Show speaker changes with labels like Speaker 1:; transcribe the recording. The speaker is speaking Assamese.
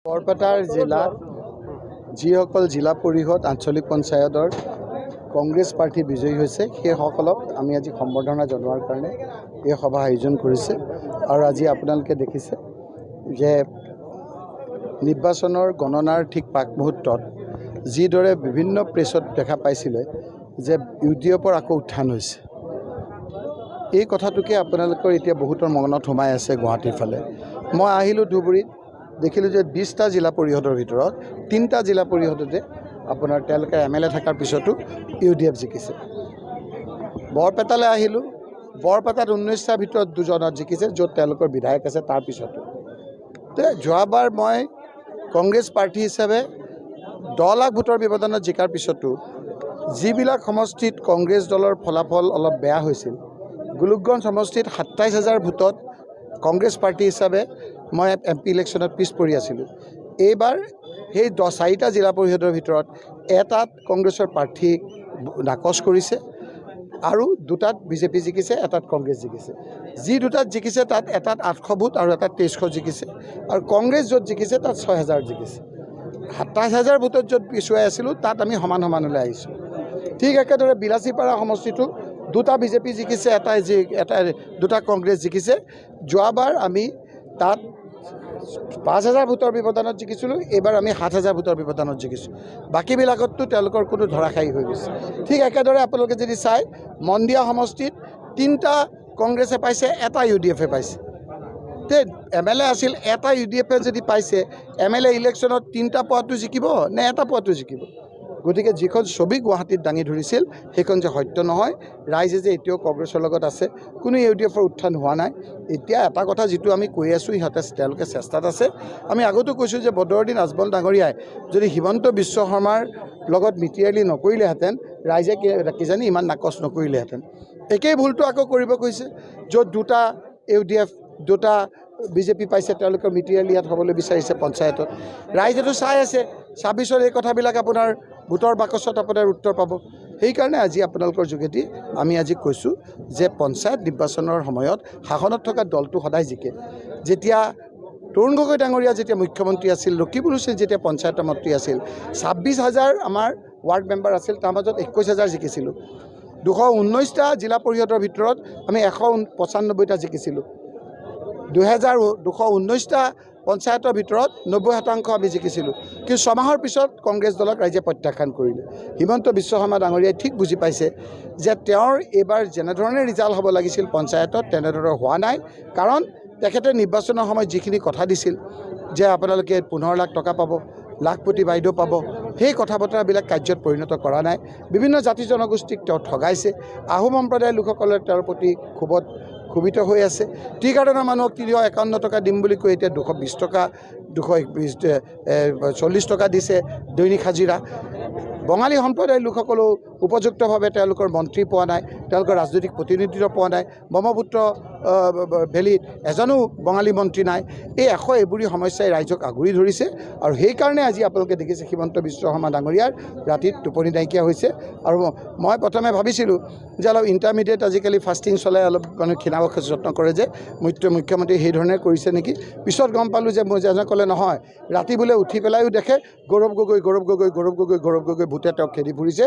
Speaker 1: বৰপেটাৰ জিলাত যিসকল জিলা পৰিষদ আঞ্চলিক পঞ্চায়তৰ কংগ্ৰেছ প্ৰাৰ্থী বিজয়ী হৈছে সেইসকলক আমি আজি সম্বৰ্ধনা জনোৱাৰ কাৰণে এই সভা আয়োজন কৰিছে। আৰু আজি আপোনালোকে দেখিছে যে নিৰ্বাচনৰ গণনাৰ ঠিক প্ৰাক মুহূৰ্তত যিদৰে বিভিন্ন প্ৰেছত দেখা পাইছিলে যে UDFৰ আকৌ উত্থান হৈছে, এই কথাটোকে আপোনালোকৰ এতিয়া বহুতৰ মনত সোমাই আছে। গুৱাহাটীৰ ফালে মই আহিলোঁ ধুবুৰীত, দেখিলোঁ যে 20টা জিলা পৰিষদৰ ভিতৰত 3টা জিলা পৰিষদতে আপোনাৰ তেওঁলোকে MLA থকাৰ পিছতো UDF জিকিছে। বৰপেটালৈ আহিলোঁ, বৰপেটাত 19টাৰ ভিতৰত 2জনত জিকিছে, য'ত তেওঁলোকৰ বিধায়ক আছে। তাৰ পিছতো যোৱাবাৰ মই কংগ্ৰেছ প্ৰাৰ্থী হিচাপে 10 লাখ ভোটৰ ব্যৱধানত জিকাৰ পিছতো যিবিলাক সমষ্টিত কংগ্ৰেছ দলৰ ফলাফল অলপ বেয়া হৈছিল, গোলোকগঞ্জ সমষ্টিত 27,000 ভোটত কংগ্ৰেছ পাৰ্টি হিচাপে মই MP ইলেকশ্যনত পিছ পৰি আছিলোঁ। এইবাৰ সেই 4টা জিলা পৰিষদৰ ভিতৰত এটাত কংগ্ৰেছৰ প্ৰাৰ্থী নাকচ কৰিছে আৰু 2টাত বিজেপি জিকিছে, এটাত কংগ্ৰেছ জিকিছে। যি 2টাত জিকিছে তাত এটাত 800 ভোট আৰু এটাত 2300 জিকিছে, আৰু কংগ্ৰেছ য'ত জিকিছে তাত 6000 জিকিছে। 27,000 ভোটত য'ত পিছুৱাই আছিলোঁ তাত আমি সমানলৈ আহিছোঁ। ঠিক একেদৰে বিলাচীপাৰা সমষ্টিটো 2টা বিজেপি জিকিছে, 2টা কংগ্ৰেছ জিকিছে। যোৱাবাৰ আমি তাত 5,000 ভোটৰ ব্যৱধানত জিকিছিলোঁ, এইবাৰ আমি 7,000 ভোটৰ ব্যৱধানত জিকিছোঁ। বাকীবিলাকততো তেওঁলোকৰ কোনো ধৰাশায়ী হৈ গৈছে। ঠিক একেদৰে আপোনালোকে যদি চাই মন্দিয়া সমষ্টিত 3টা কংগ্ৰেছে পাইছে, এটা UDFে পাইছে। তে MLA আছিল, এটা UDFে যদি পাইছে, MLA ইলেকশ্যনত 3টা পোৱাটো জিকিব নে এটা পোৱাটো জিকিব? গতিকে যিখন ছবি গুৱাহাটীত দাঙি ধৰিছিল সেইখন যে সত্য নহয়, ৰাইজে যে এতিয়াও কংগ্ৰেছৰ লগত আছে, কোনো UDFৰ উত্থান হোৱা নাই। এতিয়া এটা কথা যিটো আমি কৈ আছোঁ, তেওঁলোকে চেষ্টাত আছে। আমি আগতো কৈছোঁ যে বদৰুদ্দিন আজমল ডাঙৰীয়াই যদি হিমন্ত বিশ্ব শৰ্মাৰ লগত মিতিৰালি নকৰিলেহেঁতেন, ৰাইজে কিজানি ইমান নাকচ নকৰিলেহেঁতেন। একেই ভুলটো আকৌ কৰিব কৈছে, য'ত 2টা UDF 2টা বিজেপি পাইছে, তেওঁলোকৰ মিতিৰালি ইয়াত হ'বলৈ বিচাৰিছে পঞ্চায়তত। ৰাইজেতো চাই আছে, 26ৰ এই কথাবিলাক আপোনাৰ ভোটৰ বাকচত আপোনাৰ উত্তৰ পাব। সেইকাৰণে আজি আপোনালোকৰ যোগেদি আমি আজি কৈছোঁ যে পঞ্চায়ত নিৰ্বাচনৰ সময়ত শাসনত থকা দলটো সদায় জিকে। যেতিয়া তৰুণ গগৈ ডাঙৰীয়া যেতিয়া মুখ্যমন্ত্ৰী আছিল, ৰকিবুল হুছেইন যেতিয়া পঞ্চায়তৰ মন্ত্ৰী আছিল, 26,000 আমাৰ ৱাৰ্ড মেম্বাৰ আছিল, তাৰ মাজত 21,000 জিকিছিলোঁ। 219টা জিলা পৰিষদৰ ভিতৰত আমি 195টা জিকিছিলোঁ। 219টা পঞ্চায়তৰ ভিতৰত 90% আমি জিকিছিলোঁ। কিন্তু 6 মাহৰ পিছত কংগ্ৰেছ দলক ৰাইজে প্ৰত্যাখ্যান কৰিলে। হিমন্ত বিশ্ব শৰ্মা ডাঙৰীয়াই ঠিক বুজি পাইছে যে তেওঁৰ এইবাৰ যেনেধৰণে ৰিজাল্ট হ'ব লাগিছিল পঞ্চায়তত, তেনেধৰণৰ হোৱা নাই। কাৰণ তেখেতে নিৰ্বাচনৰ সময়ত যিখিনি কথা দিছিল যে আপোনালোকে 15 লাখ টকা পাব, লাখপতি বাইদেউ পাব, সেই কথা বতৰাবিলাক কাৰ্যত পৰিণত কৰা নাই। বিভিন্ন জাতি জনগোষ্ঠীক তেওঁ ঠগাইছে। আহোম সম্প্ৰদায়ৰ লোকসকলে তেওঁৰ প্ৰতি ক্ষোভিত হৈ আছে। টি গাৰ্ডেনৰ মানুহক 351 টকা দিম বুলি কৈ এতিয়া 220 টকা 240 টকা দিছে দৈনিক হাজিৰা। বঙালী সম্প্ৰদায়ৰ লোকসকলেও উপযুক্তভাৱে তেওঁলোকৰ মন্ত্ৰী পোৱা নাই, তেওঁলোকৰ ৰাজনৈতিক প্ৰতিনিধিত্ব পোৱা নাই। ব্ৰহ্মপুত্ৰ ভেলীত এজনো বঙালী মন্ত্ৰী নাই। এই এইবোৰী সমস্যাই ৰাইজক আগুৰি ধৰিছে, আৰু সেইকাৰণে আজি আপোনালোকে দেখিছে হিমন্ত বিশ্ব শৰ্মা ডাঙৰীয়াৰ ৰাতিত টোপনি নাইকিয়া হৈছে। আৰু মই প্ৰথমে ভাবিছিলোঁ যে অলপ ইণ্টাৰমিডিয়েট আজিকালি ফাষ্টিং চলাই অলপ মানে ক্ষীণাব যত্ন কৰে যে মুখ্যমন্ত্ৰী সেইধৰণে কৰিছে নেকি। পিছত গম পালোঁ যে মই যেনে ক'লে নহয়, ৰাতি বোলে উঠি পেলাইও দেখে গৌৰৱ গগৈ ভূতে তেওঁক খেদি ফুৰিছে।